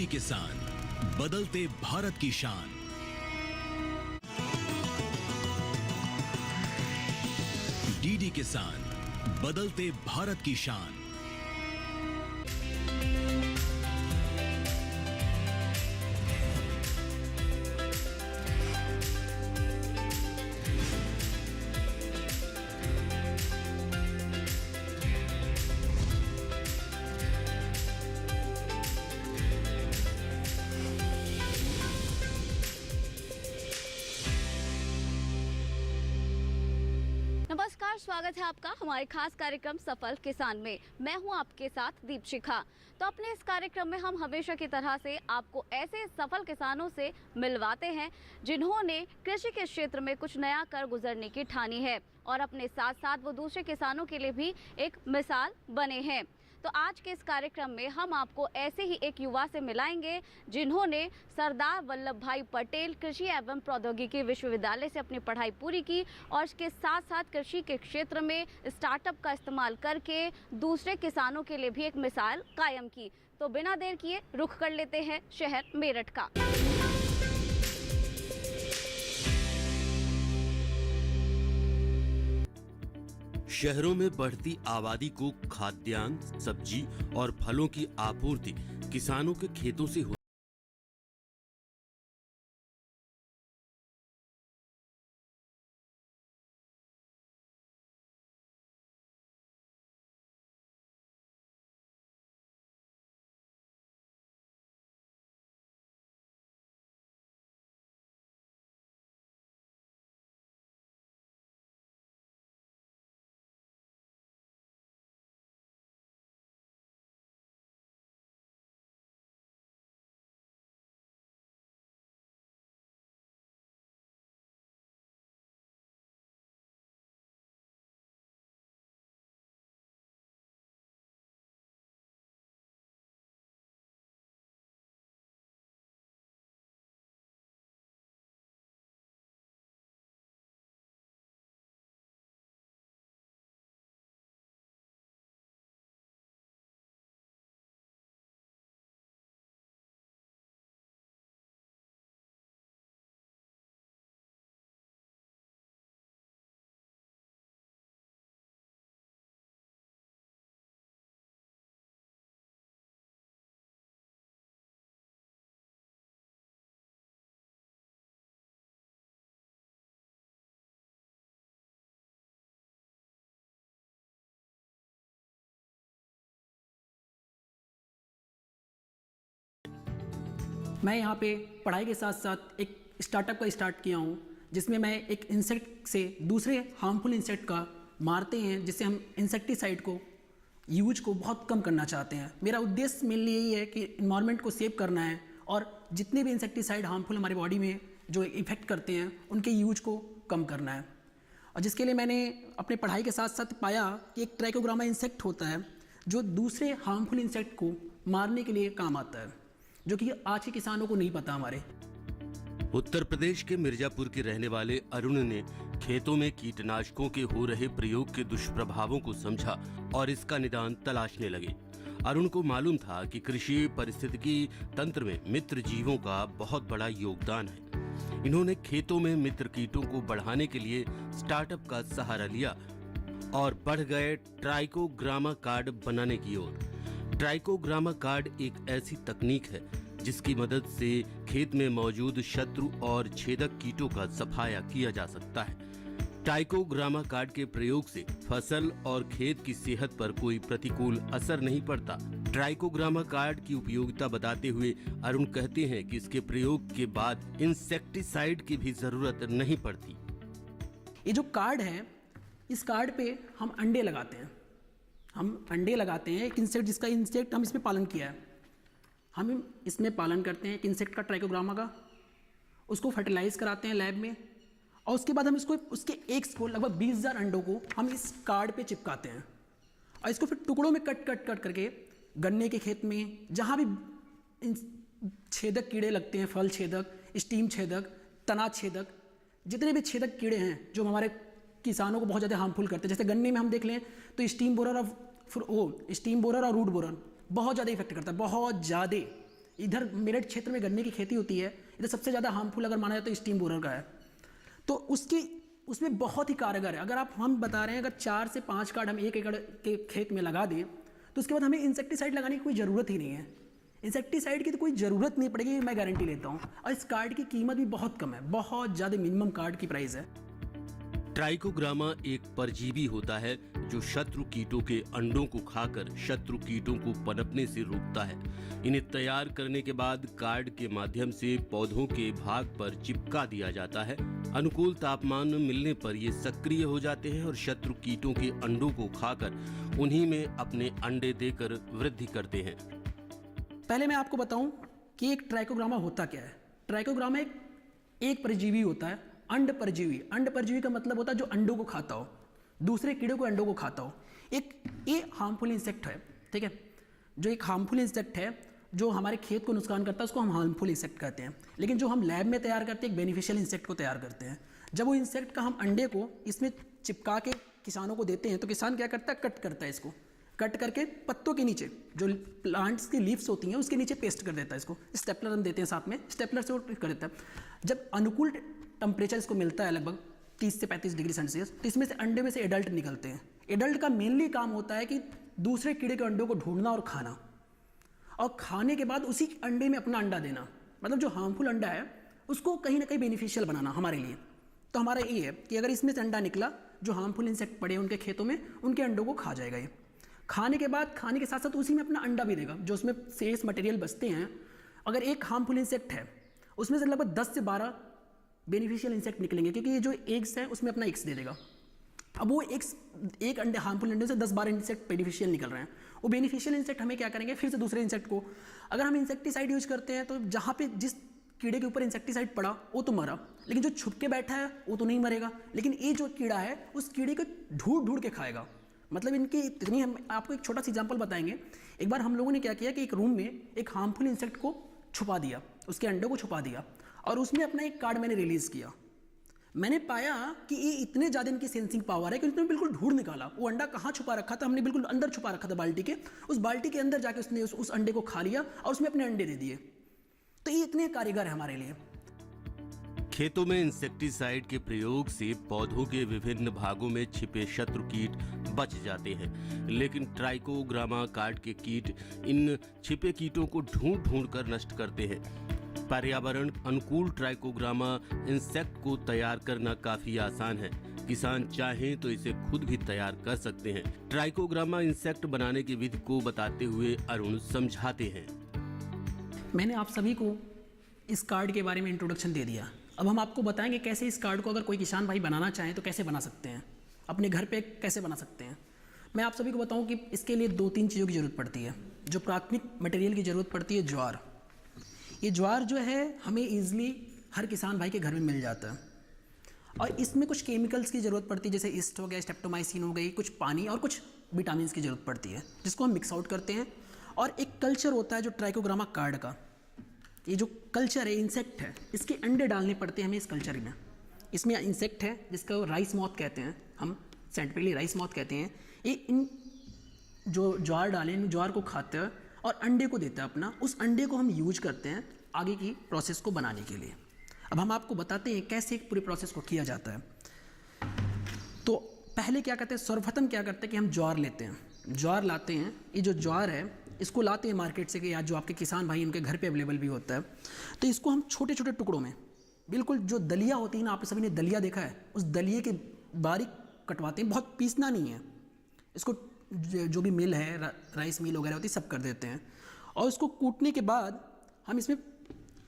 किसान, बदलते भारत की शान। डीडी किसान, बदलते भारत की शान। नमस्कार, स्वागत है आपका हमारे खास कार्यक्रम सफल किसान में। मैं हूं आपके साथ दीपशिखा। तो अपने इस कार्यक्रम में हम हमेशा की तरह से आपको ऐसे सफल किसानों से मिलवाते हैं जिन्होंने कृषि के क्षेत्र में कुछ नया कर गुजरने की ठानी है और अपने साथ साथ वो दूसरे किसानों के लिए भी एक मिसाल बने हैं। तो आज के इस कार्यक्रम में हम आपको ऐसे ही एक युवा से मिलाएंगे जिन्होंने सरदार वल्लभ भाई पटेल कृषि एवं प्रौद्योगिकी विश्वविद्यालय से अपनी पढ़ाई पूरी की और इसके साथ साथ कृषि के क्षेत्र में स्टार्टअप का इस्तेमाल करके दूसरे किसानों के लिए भी एक मिसाल कायम की। तो बिना देर किए रुख कर लेते हैं शहर मेरठ का। शहरों में बढ़ती आबादी को खाद्यान्न, सब्जी और फलों की आपूर्ति किसानों के खेतों से मैं यहाँ पे पढ़ाई के साथ साथ एक स्टार्टअप का स्टार्ट किया हूँ जिसमें मैं एक इंसेक्ट से दूसरे हार्मफुल इंसेक्ट का मारते हैं जिससे हम इंसेक्टिसाइड को यूज को बहुत कम करना चाहते हैं। मेरा उद्देश्य मेनली यही है कि इन्वायरमेंट को सेव करना है और जितने भी इंसेक्टिसाइड हार्मफुल हमारी बॉडी में जो इफ़ेक्ट करते हैं उनके यूज को कम करना है। और जिसके लिए मैंने अपने पढ़ाई के साथ साथ पाया कि एक ट्राइकोग्रामा इंसेक्ट होता है जो दूसरे हार्मफुल इंसेक्ट को मारने के लिए काम आता है, जो कि आज के किसानों को नहीं पता। हमारे उत्तर प्रदेश के मिर्जापुर के रहने वाले अरुण ने खेतों में कीटनाशकों के हो रहे प्रयोग के दुष्प्रभावों को समझा और इसका निदान तलाशने लगे। अरुण को मालूम था कि कृषि पारिस्थितिकी तंत्र में मित्र जीवों का बहुत बड़ा योगदान है। इन्होंने खेतों में मित्र कीटों को बढ़ाने के लिए स्टार्टअप का सहारा लिया और बढ़ गए ट्राइकोग्रामा कार्ड बनाने की ओर। ट्राइकोग्रामा कार्ड एक ऐसी तकनीक है जिसकी मदद से खेत में मौजूद शत्रु और छेदक कीटों का सफाया किया जा सकता है। ट्राइकोग्रामा कार्ड के प्रयोग से फसल और खेत की सेहत पर कोई प्रतिकूल असर नहीं पड़ता। ट्राइकोग्रामा कार्ड की उपयोगिता बताते हुए अरुण कहते हैं कि इसके प्रयोग के बाद इंसेक्टिसाइड की भी जरूरत नहीं पड़ती। ये जो कार्ड है, इस कार्ड पे हम अंडे लगाते हैं। एक इंसेक्ट जिसका इंसेक्ट हम इसमें पालन किया है, हम इसमें पालन करते हैं एक इंसेक्ट का ट्राइकोग्रामा का, उसको फर्टिलाइज कराते हैं लैब में और उसके बाद हम इसको उसके एग्स को लगभग 20,000 अंडों को हम इस कार्ड पे चिपकाते हैं और इसको फिर टुकड़ों में कट करके गन्ने के खेत में जहाँ भी छेदक कीड़े लगते हैं, फल छेदक, स्टीम छेदक, तना छेदक, जितने भी छेदक कीड़े हैं जो हमारे किसानों को बहुत ज़्यादा हार्मफुल करते हैं। जैसे गन्ने में हम देख लें तो स्टीम बोरर और रूट बोरर बहुत ज़्यादा इफेक्ट करता है, बहुत ज़्यादा इधर मेरठ क्षेत्र में गन्ने की खेती होती है, इधर सबसे ज़्यादा हार्मफुल अगर माना जाए तो स्टीम बोरर का है। तो उसमें बहुत ही कारगर है। अगर हम बता रहे हैं अगर 4 से 5 कार्ड हम 1 एकड़ के खेत में लगा दें तो उसके बाद हमें इंसेक्टिसाइड लगाने की कोई ज़रूरत ही नहीं है। इंसेक्टिसाइड की तो कोई ज़रूरत नहीं पड़ेगी, मैं गारंटी लेता हूँ। और इस कार्ड की कीमत भी बहुत कम है, बहुत ज़्यादा मिनिमम कार्ड की प्राइस है। ट्राइकोग्रामा एक परजीवी होता है जो शत्रु कीटों के अंडों को खाकर शत्रु कीटों को पनपने से रोकता है। इन्हें तैयार करने के बाद कार्ड के माध्यम से पौधों के भाग पर चिपका दिया जाता है। अनुकूल तापमान मिलने पर ये सक्रिय हो जाते हैं और शत्रु कीटों के अंडों को खाकर उन्हीं में अपने अंडे देकर वृद्धि करते हैं। पहले मैं आपको बताऊं कि एक ट्राइकोग्रामा होता क्या है। ट्राइकोग्रामा एक परजीवी होता है, अंड परजीवी। अंड परजीवी का मतलब होता है जो अंडों को खाता हो, दूसरे कीड़े को अंडों को खाता हो। ये हार्मफुल इंसेक्ट है, ठीक है। जो एक हार्मफुल इंसेक्ट है जो हमारे खेत को नुकसान करता है उसको हम हार्मफुल इंसेक्ट कहते हैं। लेकिन जो हम लैब में तैयार करते हैं एक बेनिफिशियल इंसेक्ट को तैयार करते हैं। जब वो इंसेक्ट का हम अंडे को इसमें चिपका के किसानों को देते हैं तो किसान क्या करता है, कट करता है, इसको कट करके पत्तों के नीचे जो प्लांट्स की लीव्स होती हैं उसके नीचे पेस्ट कर देता है। इसको स्टेपलर हम देते हैं साथ में, स्टेपलर से वो कर देता है। जब अनुकूल टेम्परेचर इसको मिलता है लगभग 30 से 35 डिग्री सेल्सियस, तो इसमें से अंडे में से एडल्ट निकलते हैं। एडल्ट का मेनली काम होता है कि दूसरे कीड़े के अंडों को ढूंढना और खाना, और खाने के बाद उसी अंडे में अपना अंडा देना। मतलब जो हार्मफुल अंडा है उसको कहीं ना कहीं बेनिफिशियल बनाना हमारे लिए। तो हमारा ये है कि अगर इसमें से अंडा निकला, जो हार्मफुल इंसेक्ट पड़े उनके खेतों में, उनके अंडों को खा जाएगा ये। खाने के बाद, खाने के साथ साथ उसी में अपना अंडा भी देगा। जो उसमें शेष मटेरियल बचते हैं, अगर एक हार्मफुल इंसेक्ट है उसमें से लगभग 10 से 12 बेनिफिशियल इंसेक्ट निकलेंगे, क्योंकि ये जो एग्स है उसमें अपना एग्स दे देगा। अब वो एक अंडे, हार्मफुल अंडे से 10-12 इंसेक्ट बेनिफिशियल निकल रहे हैं। वो बेनिफिशियल इंसेक्ट हमें क्या करेंगे, फिर से दूसरे इंसेक्ट को, अगर हम इंसेक्टिसाइड यूज करते हैं तो जहाँ पे जिस कीड़े के ऊपर इंसेक्टिसाइड पड़ा वो तो मरा, लेकिन जो छुप के बैठा है वो तो नहीं मरेगा। लेकिन ये जो कीड़ा है उस कीड़े को ढूंढ ढूंढ के खाएगा। मतलब इनकी इतनी, हम आपको एक छोटा सा एग्जांपल बताएंगे। एक बार हम लोगों ने क्या किया कि एक रूम में एक हार्मफुल इंसेक्ट को छुपा दिया, उसके अंडों को छुपा दिया, और उसमें अपना एक कार्ड मैंने रिलीज़ किया। मैंने पाया कि ये इतने ज़्यादा इनकी सेंसिंग पावर है कि उसने बिल्कुल ढूंढ निकाला। वो अंडा कहाँ छुपा रखा था, हमने बिल्कुल अंदर छुपा रखा था बाल्टी के, उस बाल्टी के अंदर जाके उसने उस अंडे को खा लिया और उसमें अपने अंडे दे दिए। तो ये इतने कारीगर है हमारे लिए। खेतों में इंसेक्टिसाइड के प्रयोग से पौधों के विभिन्न भागों में छिपे शत्रु कीट बच जाते हैं, लेकिन ट्राइकोग्रामा कार्ड के कीट इन छिपे कीटों को ढूंढ ढूंढ कर नष्ट करते हैं। पर्यावरण अनुकूल ट्राइकोग्रामा इंसेक्ट को तैयार करना काफी आसान है। किसान चाहें तो इसे खुद भी तैयार कर सकते हैं। ट्राइकोग्रामा इंसेक्ट बनाने की विधि को बताते हुए अरुण समझाते हैं। मैंने आप सभी को इस कार्ड के बारे में इंट्रोडक्शन दे दिया। अब हम आपको बताएंगे कैसे इस कार्ड को अगर कोई किसान भाई बनाना चाहे तो कैसे बना सकते हैं, अपने घर पे कैसे बना सकते हैं। मैं आप सभी को बताऊं कि इसके लिए 2-3 चीज़ों की ज़रूरत पड़ती है। जो प्राथमिक मटेरियल की ज़रूरत पड़ती है, ज्वार। ये ज्वार जो है हमें ईजिली हर किसान भाई के घर में मिल जाता है, और इसमें कुछ केमिकल्स की ज़रूरत पड़ती है, जैसे ईस्ट हो गया, स्ट्रेप्टोमाइसिन हो गई, कुछ पानी और कुछ विटामिन की ज़रूरत पड़ती है, जिसको हम मिक्स आउट करते हैं। और एक कल्चर होता है जो ट्राइकोग्रामा कार्ड का, ये जो कल्चर है, इंसेक्ट है, इसके अंडे डालने पड़ते हैं हमें इस कल्चर में। इसमें इंसेक्ट है जिसका राइस मॉथ कहते हैं, हम साइंटिफिकली राइस मॉथ कहते हैं। ये इन जो ज्वार डालें, इन ज्वार को खाता है और अंडे को देता है अपना। उस अंडे को हम यूज करते हैं आगे की प्रोसेस को बनाने के लिए। अब हम आपको बताते हैं कैसे पूरे प्रोसेस को किया जाता है। तो पहले क्या करते हैं, सर्वप्रथम क्या करते हैं कि हम ज्वार लेते हैं, ज्वार लाते हैं। ये जो ज्वार है इसको लाते हैं मार्केट से, या जो आपके किसान भाई उनके घर पे अवेलेबल भी होता है। तो इसको हम छोटे छोटे टुकड़ों में, बिल्कुल जो दलिया होती है ना, आप सभी ने दलिया देखा है, उस दलिये के बारीक कटवाते हैं, बहुत पीसना नहीं है इसको। जो भी मिल है, राइस मिल वगैरह होती है, सब कर देते हैं। और उसको कूटने के बाद हम इसमें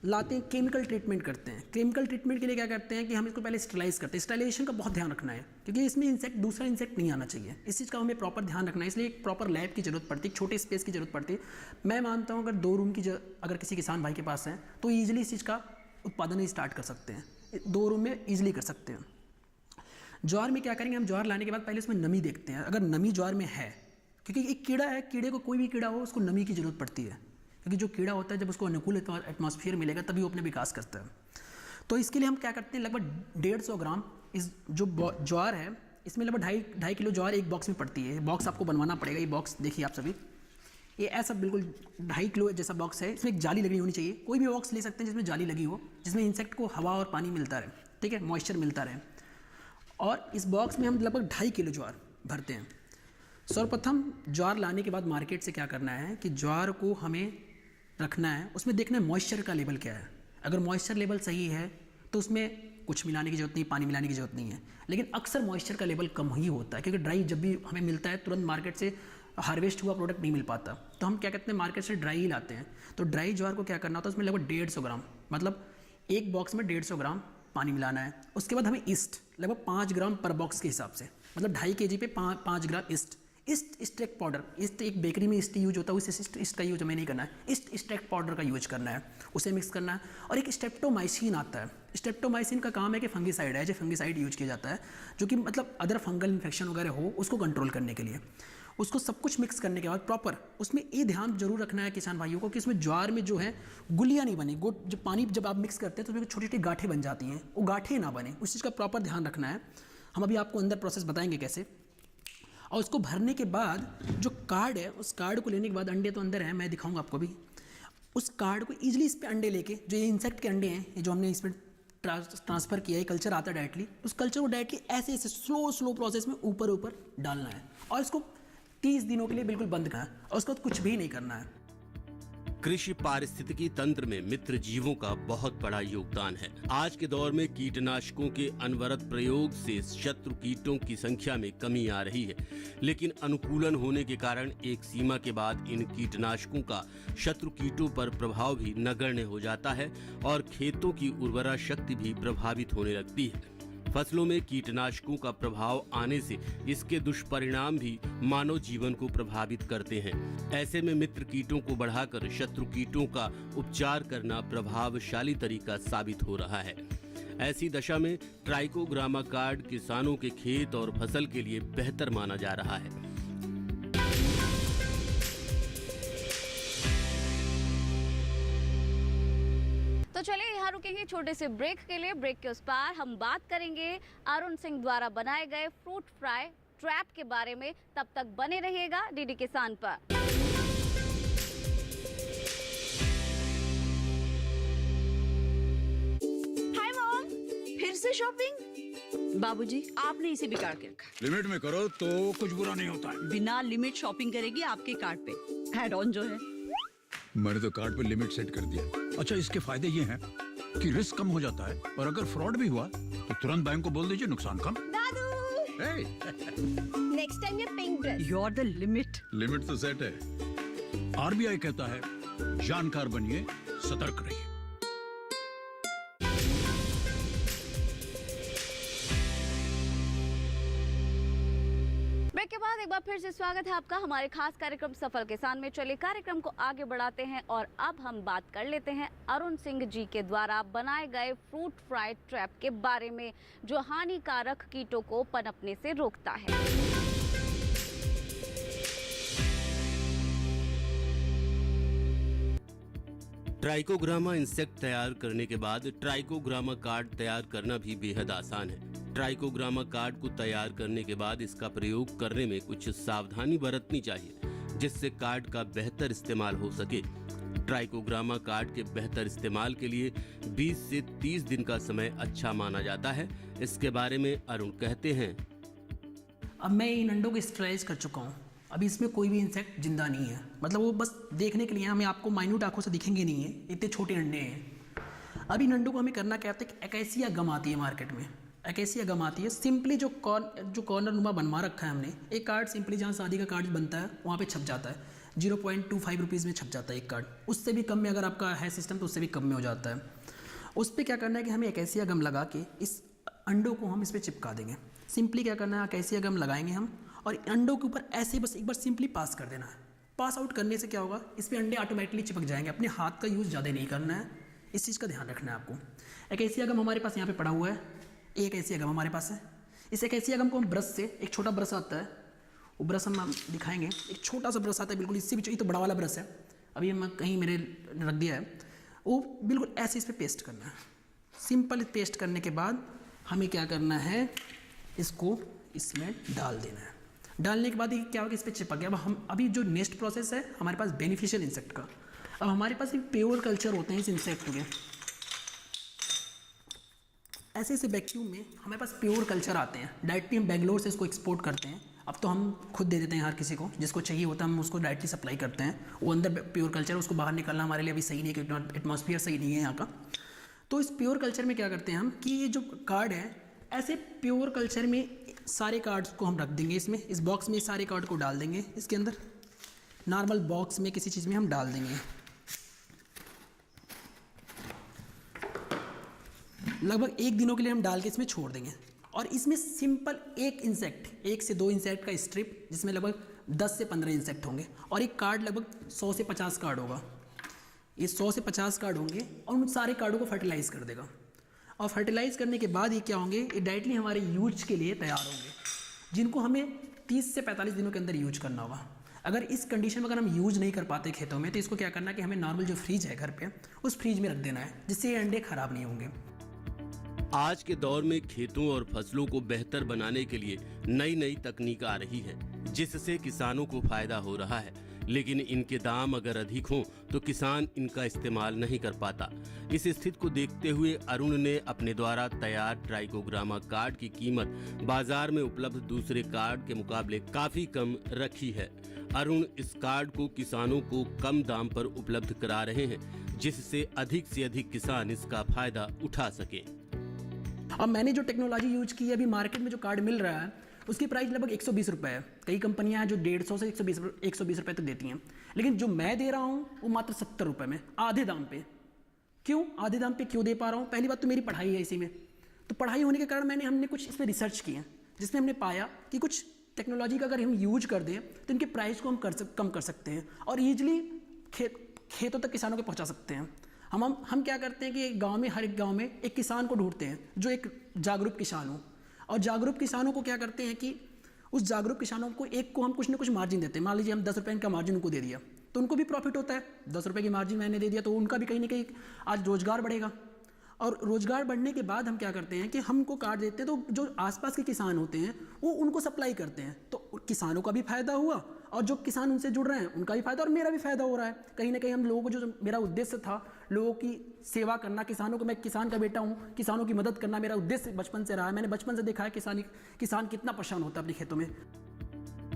लाते हैं, केमिकल ट्रीटमेंट करते हैं। केमिकल ट्रीटमेंट के लिए क्या करते हैं कि हम इसको पहले स्टरलाइज करते हैं। स्टरलाइजेशन का बहुत ध्यान रखना है, क्योंकि इसमें इंसेक्ट, दूसरा इंसेक्ट नहीं आना चाहिए। इस चीज़ का हमें प्रॉपर ध्यान रखना है, इसलिए एक प्रॉपर लैब की जरूरत पड़ती है, छोटे स्पेस की जरूरत पड़ती है। मैं मानता हूँ अगर 2 रूम की अगर किसी किसान भाई के पास है तो ईजिली इस चीज़ का उत्पादन स्टार्ट कर सकते हैं, 2 रूम में ईजिली कर सकते हैं। ज्वार में क्या करेंगे, हम ज्वार लाने के बाद पहले उसमें नमी देखते हैं। अगर नमी ज्वार में है, क्योंकि एक कीड़ा है, कीड़े को कोई भी कीड़ा हो उसको नमी की जरूरत पड़ती है, क्योंकि जो कीड़ा होता है जब उसको अनुकूल एटमॉस्फेयर मिलेगा तभी वो अपने विकास करता है। तो इसके लिए हम क्या करते हैं, लगभग 150 ग्राम इस जो ज्वार है, इसमें लगभग 2.5 किलो ज्वार एक बॉक्स में पड़ती है। बॉक्स आपको बनवाना पड़ेगा। ये बॉक्स देखिए आप सभी, ये ऐसा बिल्कुल 2.5 किलो जैसा बॉक्स है, इसमें एक जाली लगी होनी चाहिए। कोई भी बॉक्स ले सकते हैं जिसमें जाली लगी हो, जिसमें इंसेक्ट को हवा और पानी मिलता रहे, ठीक है, मॉइस्चर मिलता रहे। और इस बॉक्स में हम लगभग 2.5 किलो ज्वार भरते हैं। सर्वप्रथम ज्वार लाने के बाद मार्केट से क्या करना है कि ज्वार को हमें रखना है, उसमें देखना है मॉइस्चर का लेवल क्या है। अगर मॉइस्चर लेवल सही है तो उसमें कुछ मिलाने की जरूरत नहीं, पानी मिलाने की जरूरत नहीं है। लेकिन अक्सर मॉइस्चर का लेवल कम ही होता है, क्योंकि ड्राई जब भी हमें मिलता है तुरंत मार्केट से हार्वेस्ट हुआ प्रोडक्ट नहीं मिल पाता, तो हम क्या कहते हैं मार्केट से ड्राई ही लाते हैं। तो ड्राई ज्वार को क्या करना होता है, उसमें लगभग 150 ग्राम, मतलब एक बॉक्स में 150 ग्राम पानी मिलाना है। उसके बाद हमें ईस्ट लगभग 5 ग्राम पर बॉक्स के हिसाब से, मतलब 2.5 kg पे 5 ग्राम ईस्ट एक्सट्रैक्ट पाउडर। ईस्ट एक बेकरी में ईस्ट यूज होता है, उस ईस्ट का यूज हमें नहीं करना है, ईस्ट एक्सट्रैक्ट पाउडर का यूज करना है, उसे मिक्स करना है। और एक स्ट्रेप्टोमाइसिन आता है, स्ट्रेप्टोमाइसिन का काम है कि फंगिसाइड है, जो फंगिसाइड यूज किया जाता है, जो कि मतलब अदर फंगल इन्फेक्शन वगैरह हो उसको कंट्रोल करने के लिए। उसको सब कुछ मिक्स करने के बाद प्रॉपर उसमें ये ध्यान जरूर रखना है किसान भाइयों को कि इसमें ज्वार में जो है गुलियाँ नहीं बने, जब पानी जब आप मिक्स करते हैं तो उसमें छोटी छोटी गांठें बन जाती हैं, वो गांठें ना बने, उस चीज़ का प्रॉपर ध्यान रखना है। हम अभी आपको अंदर प्रोसेस बताएंगे कैसे। और उसको भरने के बाद जो कार्ड है, उस कार्ड को लेने के बाद अंडे तो अंदर हैं, मैं दिखाऊंगा आपको भी। उस कार्ड को ईजिली इस पर अंडे लेके, जो ये इंसेक्ट के अंडे हैं, ये जो हमने इसमें ट्रांसफ़र किया है, कल्चर आता है डायरेक्टली, उस कल्चर को डायरेक्टली ऐसे ऐसे स्लो प्रोसेस में ऊपर ऊपर डालना है और इसको 30 दिनों के लिए बिल्कुल बंद करना है और उसके बाद कुछ भी नहीं करना है। कृषि पारिस्थितिकी तंत्र में मित्र जीवों का बहुत बड़ा योगदान है। आज के दौर में कीटनाशकों के अनवरत प्रयोग से शत्रु कीटों की संख्या में कमी आ रही है, लेकिन अनुकूलन होने के कारण एक सीमा के बाद इन कीटनाशकों का शत्रु कीटों पर प्रभाव भी नगण्य हो जाता है और खेतों की उर्वरा शक्ति भी प्रभावित होने लगती है। फसलों में कीटनाशकों का प्रभाव आने से इसके दुष्परिणाम भी मानव जीवन को प्रभावित करते हैं। ऐसे में मित्र कीटों को बढ़ाकर शत्रु कीटों का उपचार करना प्रभावशाली तरीका साबित हो रहा है। ऐसी दशा में ट्राइकोग्रामा कार्ड किसानों के खेत और फसल के लिए बेहतर माना जा रहा है। तो चलिए यहाँ रुकेंगे छोटे से ब्रेक के लिए। ब्रेक के उस पार हम बात करेंगे अरुण सिंह द्वारा बनाए गए फ्रूट फ्राई ट्रैप के बारे में। तब तक बने रहिएगा डीडी किसान पर। हाय मॉम, फिर से शॉपिंग? बाबूजी, आपने इसे बिगाड़ के रखा। लिमिट में करो तो कुछ बुरा नहीं होता है। बिना लिमिट शॉपिंग करेगी आपके कार्ड पे ऐड ऑन जो है। मैंने तो कार्ड पे लिमिट सेट कर दिया। अच्छा, इसके फायदे ये हैं कि रिस्क कम हो जाता है और अगर फ्रॉड भी हुआ तो तुरंत बैंक को बोल दीजिए, नुकसान कम। दादू, नेक्स्ट टाइम ये pink dress. You are the limit. Limit तो सेट है। आरबीआई कहता है जानकार बनिए, सतर्क रहिए। ब्रेक के बाद एक बार फिर से स्वागत है आपका हमारे खास कार्यक्रम सफल किसान में। चलिए कार्यक्रम को आगे बढ़ाते हैं और अब हम बात कर लेते हैं अरुण सिंह जी के द्वारा बनाए गए फ्रूट फ्राई ट्रैप के बारे में, जो हानिकारक कीटों को पनपने से रोकता है। ट्राइकोग्रामा इंसेक्ट तैयार करने के बाद ट्राइकोग्रामा कार्ड तैयार करना भी बेहद आसान है। ट्राइकोग्रामा कार्ड को तैयार करने के बाद इसका प्रयोग करने में कुछ सावधानी बरतनी चाहिए, जिससे कार्ड का बेहतर इस्तेमाल हो सके। ट्राइकोग्रामा कार्ड के बेहतर इस्तेमाल के लिए 20 से 30 दिन का समय अच्छा माना जाता है। इसके बारे में अरुण कहते हैं, अब मैं इन अंडों को स्टरलाइज कर चुका हूँ। अभी इसमें कोई भी इंसेक्ट जिंदा नहीं है, मतलब वो बस देखने के लिए हमें आपको माइन्यूट आंखों से दिखेंगे नहीं है, इतने छोटे अंडे हैं। अभी इन अंडों को हमें करना क्या होता है कि एकेसिया गम आती है मार्केट में, एकेसिया गम आती है। सिंपली जो कॉर्नर नुमा बनवा रखा है हमने, एक कार्ड सिंपली जहाँ शादी का कार्ड बनता है वहाँ पे छप जाता है, 0.25 रुपीज़ में छप जाता है एक कार्ड। उससे भी कम में अगर आपका है सिस्टम तो उससे भी कम में हो जाता है। उस पर क्या करना है कि हमें एकेसिया गम लगा के इस अंडों को हम इस पर चिपका देंगे। सिंपली क्या करना है, एकेसिया गम लगाएंगे हम और अंडों के ऊपर ऐसे बस एक बार सिंपली पास कर देना है। पास आउट करने से क्या होगा, इस पर अंडे ऑटोमेटिकली चिपक जाएंगे। अपने हाथ का यूज़ ज़्यादा नहीं करना है, इस चीज़ का ध्यान रखना है आपको। एकेसिया गम हमारे पास यहाँ पे पड़ा हुआ है, एक एकेसिया गम हमारे पास है। इस एकेसिया गम को हम ब्रश से, एक छोटा ब्रश आता है, वो ब्रश हम दिखाएंगे, एक छोटा सा ब्रश आता है बिल्कुल इससे भी, ये तो बड़ा वाला ब्रश है, अभी मैं कहीं मेरे रख दिया है, वो बिल्कुल ऐसे इस पर पेस्ट करना है। सिंपल पेस्ट करने के बाद हमें क्या करना है, इसको इसमें डाल देना है। डालने के बाद ये क्या होगा, इस पर चिपक गया। अब हम अभी जो नेक्स्ट प्रोसेस है हमारे पास बेनिफिशियल इंसेक्ट का। अब हमारे पास एक प्योर कल्चर होते हैं इस इंसेक्ट के, ऐसे ऐसे वैक्यूम में हमारे पास प्योर कल्चर आते हैं। डायरेक्टली हम बेंगलोर से इसको एक्सपोर्ट करते हैं। अब तो हम खुद दे देते हैं हर किसी को, जिसको चाहिए होता है हम उसको डायरेक्टली सप्लाई करते हैं। वो अंदर प्योर कल्चर, उसको बाहर निकालना हमारे लिए अभी सही नहीं है क्योंकि एटमॉस्फेयर सही नहीं है यहाँ का। तो इस प्योर कल्चर में क्या करते हैं हम कि ये जो कार्ड है, ऐसे प्योर कल्चर में सारे कार्ड्स को हम रख देंगे इसमें, इस बॉक्स में सारे कार्ड को डाल देंगे इसके अंदर। नॉर्मल बॉक्स में किसी चीज़ में हम डाल देंगे। लगभग 1 दिनों के लिए हम डाल के इसमें छोड़ देंगे। और इसमें सिंपल एक इंसेक्ट, 1 से 2 इंसेक्ट का स्ट्रिप, जिसमें लगभग 10 से 15 इंसेक्ट होंगे, और एक कार्ड लगभग 100 से 50 कार्ड होगा। ये 100 से 50 कार्ड होंगे और उन सारे कार्डों को फर्टिलाइज़ कर देगा। और फर्टिलाइज़ करने के बाद ये क्या होंगे, ये डायरेक्टली हमारे यूज के लिए तैयार होंगे, जिनको हमें 30 से 45 दिनों के अंदर यूज करना होगा। अगर इस कंडीशन में अगर हम यूज नहीं कर पाते खेतों में, तो इसको क्या करना है कि हमें नॉर्मल जो फ्रिज है घर पे, उस फ्रिज में रख देना है, जिससे ये अंडे ख़राब नहीं होंगे। आज के दौर में खेतों और फसलों को बेहतर बनाने के लिए नई नई तकनीक आ रही है, जिससे किसानों को फायदा हो रहा है। लेकिन इनके दाम अगर अधिक हों तो किसान इनका इस्तेमाल नहीं कर पाता। इस स्थिति को देखते हुए अरुण ने अपने द्वारा तैयार ट्राइकोग्रामा कार्ड की कीमत बाजार में उपलब्ध दूसरे कार्ड के मुकाबले काफी कम रखी है। अरुण इस कार्ड को किसानों को कम दाम पर उपलब्ध करा रहे हैं, जिससे अधिक से अधिक किसान इसका फायदा उठा सके। अब मैंने जो टेक्नोलॉजी यूज की है, अभी मार्केट में जो कार्ड मिल रहा है उसकी प्राइस लगभग 120 रुपये है। कई कंपनियां हैं जो 150 से 120 रुपये तक देती हैं, लेकिन जो मैं दे रहा हूँ वो मात्र 70 रुपये में, आधे दाम पे। क्यों आधे दाम पे क्यों दे पा रहा हूँ? पहली बात तो मेरी पढ़ाई है इसी में, तो पढ़ाई होने के कारण हमने कुछ इस पर रिसर्च की है, जिसमें हमने पाया कि कुछ टेक्नोलॉजी का अगर हम यूज कर दें तो इनके प्राइस को हम कम कर सकते हैं और ईजिली खेतों तक किसानों को पहुँचा सकते हैं। हम क्या करते हैं कि गांव में, हर एक गांव में एक किसान को ढूंढते हैं जो एक जागरूक किसान हो, और जागरूक किसानों को क्या करते हैं कि उस जागरूक किसानों को एक को हम कुछ ना कुछ मार्जिन देते हैं। मान लीजिए हम 10 रुपये का मार्जिन उनको दे दिया तो उनको भी प्रॉफिट होता है। 10 रुपये की मार्जिन मैंने दे दिया तो उनका भी कहीं ना कहीं आज रोजगार बढ़ेगा। और रोजगार बढ़ने के बाद हम क्या करते हैं कि हमको कार्ड देते हैं, तो जो आसपास के किसान होते हैं वो उनको सप्लाई करते हैं, तो किसानों का भी फायदा हुआ और जो किसान उनसे जुड़ रहे हैं उनका भी फायदा और मेरा भी फायदा हो रहा है। कहीं ना कहीं हम लोगों को जो मेरा उद्देश्य था लोगों की सेवा करना, किसानों को, मैं किसान का बेटा हूँ, किसानों की मदद करना मेरा उद्देश्य बचपन से रहा है। मैंने बचपन से देखा है किसान कितना परेशान होता है अपने खेतों में।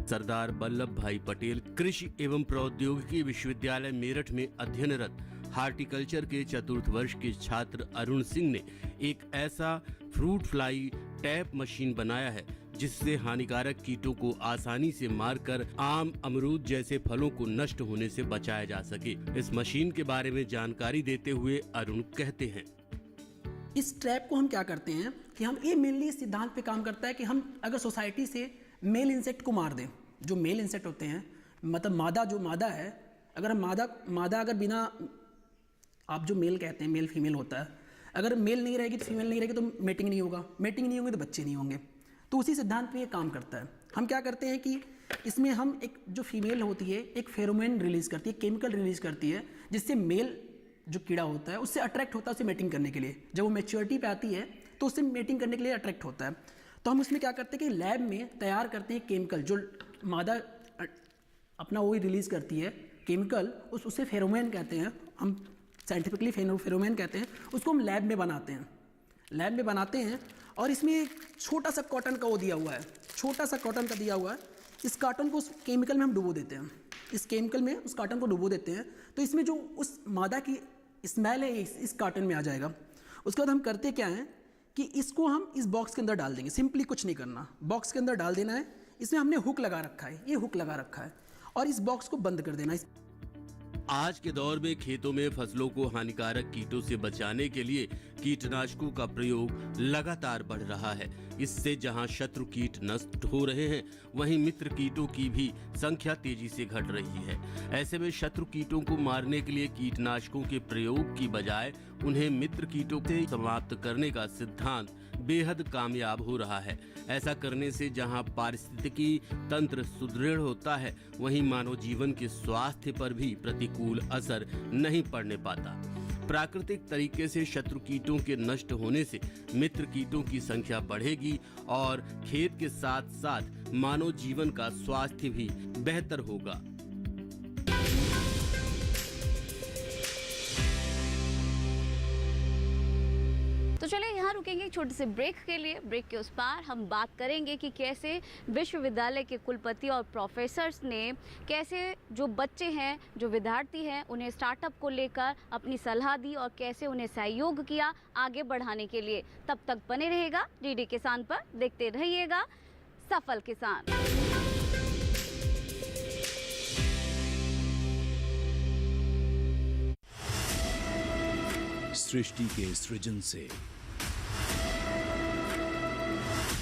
सरदार वल्लभ भाई पटेल कृषि एवं प्रौद्योगिकी विश्वविद्यालय मेरठ में अध्ययनरत हार्टिकल्चर के 4th वर्ष के छात्र अरुण सिंह ने एक ऐसा फ्रूट फ्लाई टैप मशीन बनाया है जिससे हानिकारक कीटों को आसानी से मारकर आम, अमरूद जैसे फलों को नष्ट होने से बचाया जा सके। इस मशीन के बारे में जानकारी देते हुए अरुण कहते हैं, इस ट्रैप को हम क्या करते हैं कि हम ये मेनली इस सिद्धांत पे काम करता है कि हम अगर सोसाइटी से मेल इंसेक्ट को मार दें, जो मेल इंसेक्ट होते हैं, मतलब मादा है, अगर हम मादा अगर बिना, आप जो मेल कहते हैं मेल फीमेल होता है, अगर मेल नहीं रहेगी तो फीमेल नहीं रहेगी तो मेटिंग नहीं होगा, मेटिंग नहीं होगी तो बच्चे नहीं होंगे। तो उसी सिद्धांत पे ये काम करता है। हम क्या करते हैं कि इसमें हम एक जो फीमेल होती है एक फेरोमोन रिलीज करती है, केमिकल रिलीज करती है, जिससे मेल जो कीड़ा होता है उससे अट्रैक्ट होता है उसे मेटिंग करने के लिए। जब वो मैच्योरिटी पे आती है तो उससे मेटिंग करने के लिए अट्रैक्ट होता है। तो हम उसमें क्या करते हैं कि लैब में तैयार करते हैं केमिकल, जो मादा अपना वही रिलीज करती है केमिकल, उसे फेरोमोन कहते हैं, हम साइंटिफिकली फेरोमोन कहते हैं, उसको हम लैब में बनाते हैं और इसमें एक छोटा सा कॉटन का वो दिया हुआ है, छोटा सा कॉटन का दिया हुआ है। इस कॉटन को उस केमिकल में हम डुबो देते हैं, इस केमिकल में उस कॉटन को डुबो देते हैं, तो इसमें जो उस मादा की स्मेल है इस कॉटन में आ जाएगा। उसके बाद हम करते क्या हैं कि इसको हम इस बॉक्स के अंदर डाल देंगे, सिंपली कुछ नहीं करना, बॉक्स के अंदर डाल देना है। इसमें हमने हुक लगा रखा है, ये हुक लगा रखा है, और इस बॉक्स को बंद कर देना है। आज के दौर में खेतों में फसलों को हानिकारक कीटों से बचाने के लिए कीटनाशकों का प्रयोग लगातार बढ़ रहा है। इससे जहां शत्रु कीट नष्ट हो रहे हैं, वहीं मित्र कीटों की भी संख्या तेजी से घट रही है। ऐसे में शत्रु कीटों को मारने के लिए कीटनाशकों के प्रयोग की बजाय उन्हें मित्र कीटों से समाप्त करने का सिद्धांत बेहद कामयाब हो रहा है। ऐसा करने से जहां पारिस्थितिकी तंत्र सुदृढ़ होता है, वहीं मानव जीवन के स्वास्थ्य पर भी प्रतिकूल असर नहीं पड़ने पाता। प्राकृतिक तरीके से शत्रु कीटों के नष्ट होने से मित्र कीटों की संख्या बढ़ेगी और खेत के साथ साथ मानव जीवन का स्वास्थ्य भी बेहतर होगा। तो चलिए यहाँ रुकेंगे एक छोटे से ब्रेक के लिए। ब्रेक के उस पार हम बात करेंगे कि कैसे विश्वविद्यालय के कुलपति और प्रोफेसर्स ने कैसे जो बच्चे हैं, जो विद्यार्थी हैं, उन्हें स्टार्टअप को लेकर अपनी सलाह दी और कैसे उन्हें सहयोग किया आगे बढ़ाने के लिए। तब तक बने रहेगा डीडी किसान पर, देखते रहिएगा सफल किसान। सृष्टि के सृजन से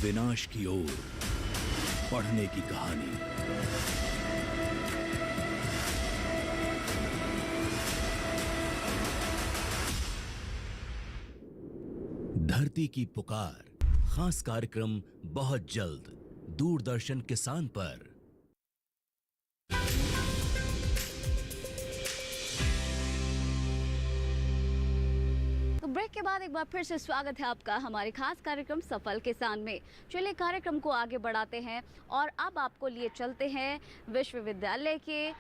विनाश की ओर बढ़ने की कहानी। धरती की पुकार खास कार्यक्रम बहुत जल्द दूरदर्शन किसान पर। ब्रेक के बाद एक बार फिर से स्वागत है आपका हमारे खास कार्यक्रम सफल किसान में। चलिए कार्यक्रम को आगे बढ़ाते हैं और अब आपको लिए चलते हैं विश्वविद्यालय के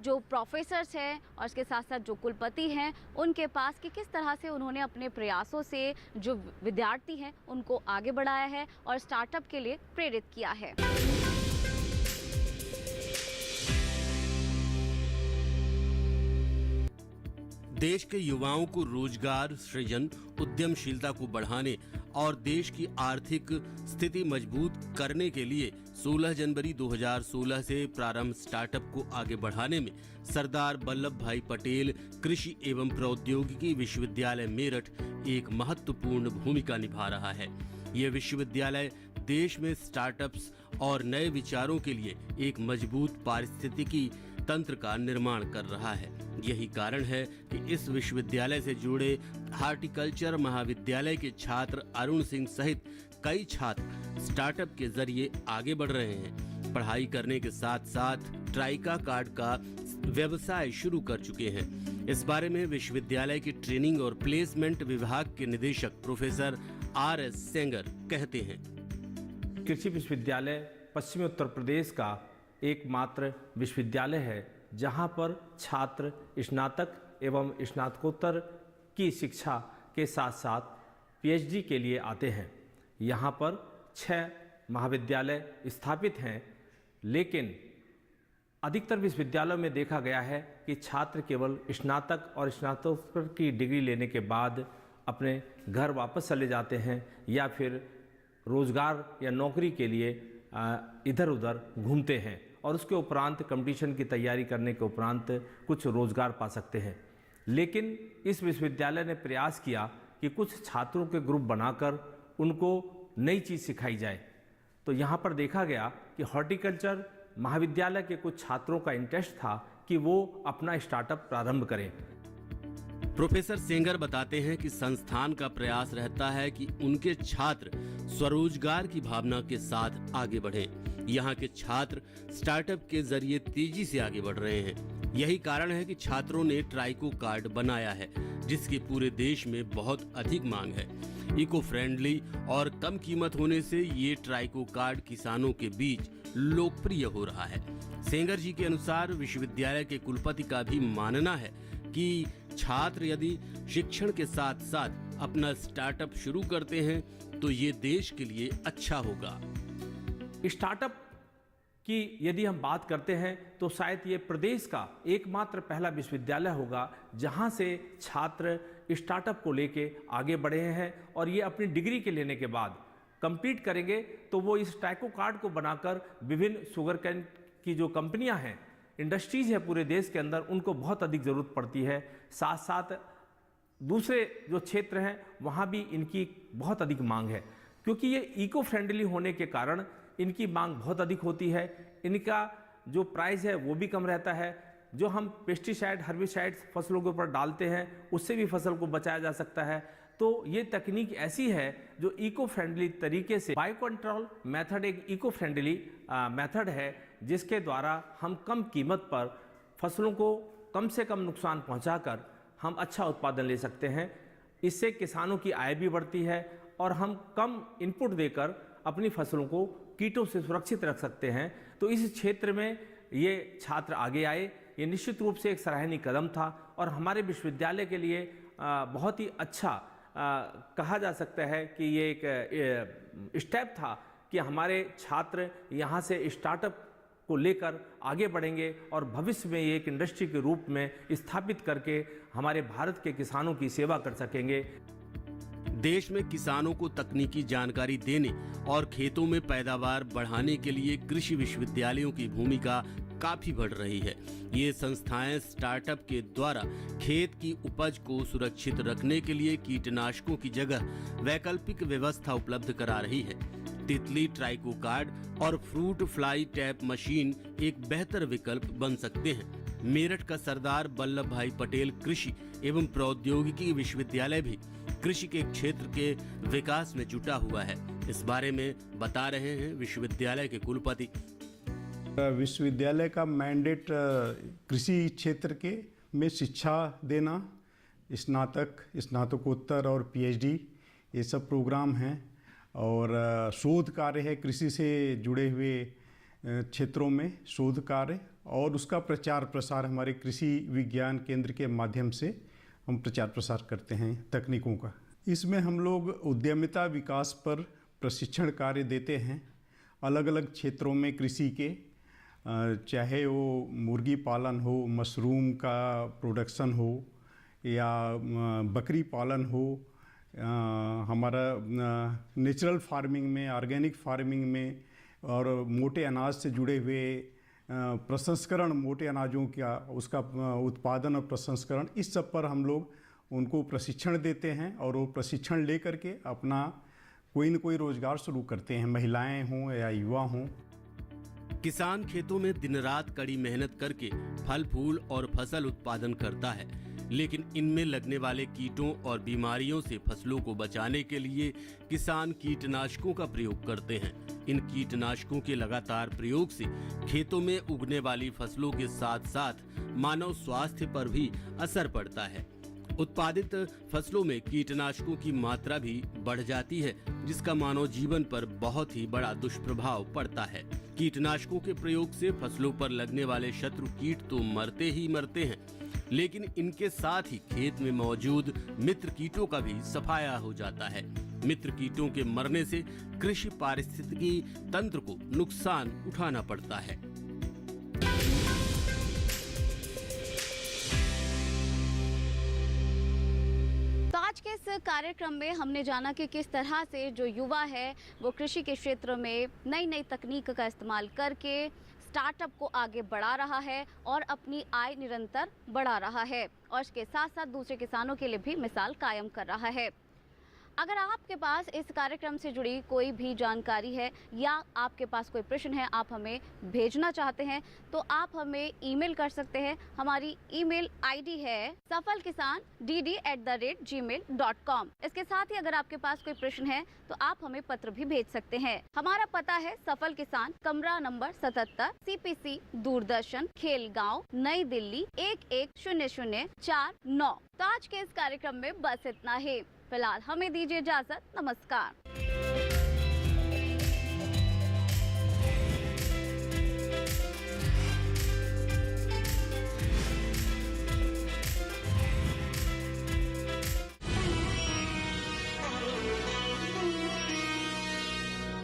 जो प्रोफेसर्स हैं और इसके साथ साथ जो कुलपति हैं उनके पास कि किस तरह से उन्होंने अपने प्रयासों से जो विद्यार्थी हैं उनको आगे बढ़ाया है और स्टार्टअप के लिए प्रेरित किया है। देश के युवाओं को रोजगार सृजन, उद्यमशीलता को बढ़ाने और देश की आर्थिक स्थिति मजबूत करने के लिए 16 जनवरी 2016 से प्रारंभ स्टार्टअप को आगे बढ़ाने में सरदार वल्लभ भाई पटेल कृषि एवं प्रौद्योगिकी विश्वविद्यालय मेरठ एक महत्वपूर्ण भूमिका निभा रहा है। यह विश्वविद्यालय देश में स्टार्टअप्स और नए विचारों के लिए एक मजबूत पारिस्थितिकी तंत्र का निर्माण कर रहा है। यही कारण है कि इस विश्वविद्यालय से जुड़े हार्टिकल्चर महाविद्यालय के छात्र अरुण सिंह सहित कई छात्र स्टार्टअप के जरिए आगे बढ़ रहे हैं। पढ़ाई करने के साथ साथ ट्राइका कार्ड का व्यवसाय शुरू कर चुके हैं। इस बारे में विश्वविद्यालय के ट्रेनिंग और प्लेसमेंट विभाग के निदेशक प्रोफेसर RS सेंगर कहते हैं। कृषि विश्वविद्यालय पश्चिमी उत्तर प्रदेश का एकमात्र विश्वविद्यालय है जहां पर छात्र स्नातक एवं स्नातकोत्तर की शिक्षा के साथ साथ PhD के लिए आते हैं। यहां पर 6 महाविद्यालय स्थापित हैं, लेकिन अधिकतर विश्वविद्यालयों में देखा गया है कि छात्र केवल स्नातक और स्नातकोत्तर की डिग्री लेने के बाद अपने घर वापस चले जाते हैं या फिर रोजगार या नौकरी के लिए इधर उधर घूमते हैं और उसके उपरांत कंपटीशन की तैयारी करने के उपरांत कुछ रोजगार पा सकते हैं। लेकिन इस विश्वविद्यालय ने प्रयास किया कि कुछ छात्रों के ग्रुप बनाकर उनको नई चीज़ सिखाई जाए। तो यहाँ पर देखा गया कि हॉर्टिकल्चर महाविद्यालय के कुछ छात्रों का इंटरेस्ट था कि वो अपना स्टार्टअप प्रारंभ करें। प्रोफेसर सेंगर बताते हैं कि संस्थान का प्रयास रहता है कि उनके छात्र स्वरोजगार की भावना के साथ आगे बढ़ें। यहाँ के छात्र स्टार्टअप के जरिए तेजी से आगे बढ़ रहे हैं। यही कारण है कि छात्रों ने ट्राइको कार्ड बनाया है, जिसकी पूरे देश में बहुत अधिक मांग है। इको फ्रेंडली और कम कीमत होने से ये ट्राइको कार्ड किसानों के बीच लोकप्रिय हो रहा है। सेंगर जी के अनुसार विश्वविद्यालय के कुलपति का भी मानना है कि छात्र यदि शिक्षण के साथ साथ अपना स्टार्टअप शुरू करते हैं तो ये देश के लिए अच्छा होगा। स्टार्टअप की यदि हम बात करते हैं तो शायद ये प्रदेश का एकमात्र पहला विश्वविद्यालय होगा जहां से छात्र स्टार्टअप को लेके आगे बढ़े हैं और ये अपनी डिग्री के लेने के बाद कंप्लीट करेंगे तो वो इस ट्राइको कार्ड को बनाकर विभिन्न शुगर कैन की जो कंपनियां हैं, इंडस्ट्रीज है पूरे देश के अंदर, उनको बहुत अधिक ज़रूरत पड़ती है। साथ साथ दूसरे जो क्षेत्र हैं वहाँ भी इनकी बहुत अधिक मांग है, क्योंकि ये इको फ्रेंडली होने के कारण इनकी मांग बहुत अधिक होती है। इनका जो प्राइस है वो भी कम रहता है। जो हम पेस्टिसाइड हर्बिसाइड्स फसलों के ऊपर डालते हैं उससे भी फसल को बचाया जा सकता है। तो ये तकनीक ऐसी है जो इको फ्रेंडली तरीके से, बायो कंट्रोल मेथड एक इको फ्रेंडली मेथड है जिसके द्वारा हम कम कीमत पर फसलों को कम से कम नुकसान पहुंचाकर हम अच्छा उत्पादन ले सकते हैं। इससे किसानों की आय भी बढ़ती है और हम कम इनपुट देकर अपनी फसलों को कीटों से सुरक्षित रख सकते हैं। तो इस क्षेत्र में ये छात्र आगे आए, ये निश्चित रूप से एक सराहनीय कदम था और हमारे विश्वविद्यालय के लिए बहुत ही अच्छा कहा जा सकता है कि ये एक स्टेप था कि हमारे छात्र यहाँ से स्टार्टअप को लेकर आगे बढ़ेंगे और भविष्य में ये एक इंडस्ट्री के रूप में स्थापित करके हमारे भारत के किसानों की सेवा कर सकेंगे। देश में किसानों को तकनीकी जानकारी देने और खेतों में पैदावार बढ़ाने के लिए कृषि विश्वविद्यालयों की भूमिका काफी बढ़ रही है। ये संस्थाएं स्टार्टअप के द्वारा खेत की उपज को सुरक्षित रखने के लिए कीटनाशकों की जगह वैकल्पिक व्यवस्था उपलब्ध करा रही है। तितली ट्राइको कार्ड और फ्रूट फ्लाई टैप मशीन एक बेहतर विकल्प बन सकते हैं। मेरठ का सरदार वल्लभ भाई पटेल कृषि एवं प्रौद्योगिकी विश्वविद्यालय भी कृषि के क्षेत्र के विकास में जुटा हुआ है। इस बारे में बता रहे हैं विश्वविद्यालय के कुलपति। विश्वविद्यालय का मैंडेट कृषि क्षेत्र के में शिक्षा देना, स्नातक, स्नातकोत्तर और पीएचडी ये सब प्रोग्राम हैं और शोध कार्य है कृषि से जुड़े हुए क्षेत्रों में शोध कार्य और उसका प्रचार प्रसार हमारे कृषि विज्ञान केंद्र के माध्यम से हम प्रचार प्रसार करते हैं तकनीकों का। इसमें हम लोग उद्यमिता विकास पर प्रशिक्षण कार्य देते हैं अलग अलग क्षेत्रों में कृषि के, चाहे वो मुर्गी पालन हो, मशरूम का प्रोडक्शन हो या बकरी पालन हो, हमारा नेचुरल फार्मिंग में, ऑर्गेनिक फार्मिंग में और मोटे अनाज से जुड़े हुए प्रसंस्करण, मोटे अनाजों का उसका उत्पादन और प्रसंस्करण, इस सब पर हम लोग उनको प्रशिक्षण देते हैं और वो प्रशिक्षण ले करके अपना कोई न कोई रोजगार शुरू करते हैं, महिलाएं हों या युवा हों। किसान खेतों में दिन रात कड़ी मेहनत करके फल फूल और फसल उत्पादन करता है, लेकिन इनमें लगने वाले कीटों और बीमारियों से फसलों को बचाने के लिए किसान कीटनाशकों का प्रयोग करते हैं। इन कीटनाशकों के लगातार प्रयोग से खेतों में उगने वाली फसलों के साथ साथ मानव स्वास्थ्य पर भी असर पड़ता है। उत्पादित फसलों में कीटनाशकों की मात्रा भी बढ़ जाती है, जिसका मानव जीवन पर बहुत ही बड़ा दुष्प्रभाव पड़ता है। कीटनाशकों के प्रयोग से फसलों पर लगने वाले शत्रु कीट तो मरते ही मरते हैं, लेकिन इनके साथ ही खेत में मौजूद मित्र कीटों का भी सफाया हो जाता है। मित्र कीटों के मरने से कृषि पारिस्थितिकी तंत्र को नुकसान उठाना पड़ता है। आज के इस कार्यक्रम में हमने जाना कि किस तरह से जो युवा है वो कृषि के क्षेत्र में नई नई तकनीक का इस्तेमाल करके स्टार्टअप को आगे बढ़ा रहा है और अपनी आय निरंतर बढ़ा रहा है और इसके साथ साथ दूसरे किसानों के लिए भी मिसाल कायम कर रहा है। अगर आपके पास इस कार्यक्रम से जुड़ी कोई भी जानकारी है या आपके पास कोई प्रश्न है, आप हमें भेजना चाहते हैं तो आप हमें ईमेल कर सकते हैं। हमारी ईमेल आईडी है safalkisan@gmail.com। इसके साथ ही अगर आपके पास कोई प्रश्न है तो आप हमें पत्र भी भेज सकते हैं। हमारा पता है सफल किसान, कमरा नंबर 77, CPC दूरदर्शन, खेलगांव, नई दिल्ली 110049। तो आज के इस कार्यक्रम में बस इतना ही। फिलहाल हमें दीजिए इजाजत। नमस्कार।